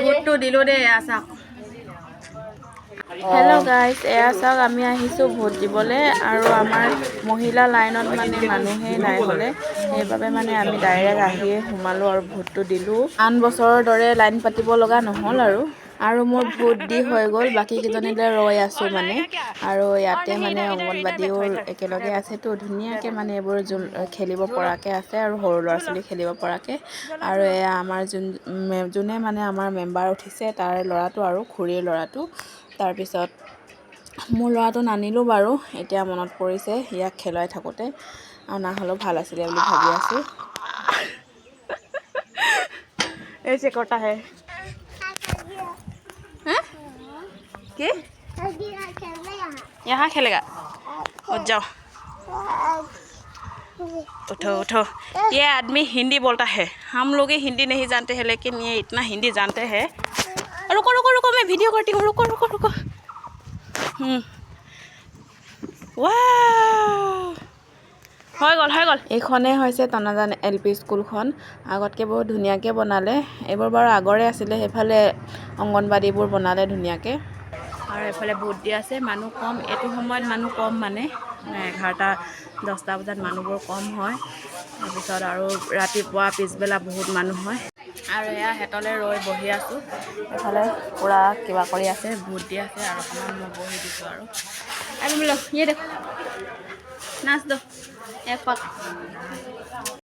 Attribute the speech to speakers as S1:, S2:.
S1: ভোটটো দিলোঁ দেই আছা।
S2: হেল্ল' গাইজ, এয়া চাওক আমি আহিছোঁ ভোট দিবলৈ আৰু আমাৰ মহিলা লাইনত মানে মানুহেই নাই হ'লে, সেইবাবে মানে আমি ডাইৰেক্ট আহিয়ে সোমালোঁ আৰু ভোটটো দিলোঁ। আন বছৰৰ দৰে লাইন পাতিব লগা নহ'ল আৰু মোৰ ভোট দি হৈ গ'ল। বাকীকেইজনীলৈ ৰৈ আছোঁ মানে। আৰু ইয়াতে মানে অংগনবাদীও একেলগে আছেতো, ধুনীয়াকৈ মানে এইবোৰ খেলিব পৰাকৈ আছে আৰু সৰু ল'ৰা ছোৱালী খেলিব পৰাকৈ। আৰু এয়া আমাৰ যোনে মানে আমাৰ মেম্বাৰ উঠিছে তাৰ ল'ৰাটো আৰু খুৰীৰ ল'ৰাটো। তাৰপিছত মোৰ ল'ৰাটো নানিলোঁ বাৰু, এতিয়া মনত পৰিছে ইয়াক খেলাই থাকোঁতে, আৰু নাহলেও ভাল আছিলে বুলি ভাবি আছোঁ।
S1: ऐसे करता है कि यहाँ खेलेगा। उठ जाओ, उठो उठो। ये आदमी हिंदी बोलता है, हम लोग ही हिंदी नहीं जानते हैं, लेकिन ये इतना हिंदी जानते हैं। रुको रुको रुको, मैं वीडियो करती हूँ, रुको रुको रुको। वाह, হৈ গ'ল।
S2: এইখনেই হৈছে তনাজান LP স্কুলখন। আগতকৈ বহুত ধুনীয়াকৈ বনালে। এইবোৰ বাৰু আগৰে আছিলে, সেইফালে অংগনবাদীবোৰ বনালে ধুনীয়াকৈ।
S1: আৰু এফালে ভোট দি আছে, মানুহ কম। এইটো সময়ত মানুহ কম মানে 11টা 10টা বজাত মানুহবোৰ কম হয়। তাৰপিছত আৰু ৰাতিপুৱা পিছবেলা বহুত মানুহ হয়। আৰু এয়া হেতলৈ ৰৈ বহি আছোঁ। এফালে পূৰা কিবা কৰি আছে, ভোট দি আছে, আৰু অকণমান মই বহি দিছোঁ আৰু বোলো ইয়ে দেখো নাচ দো এক পাক।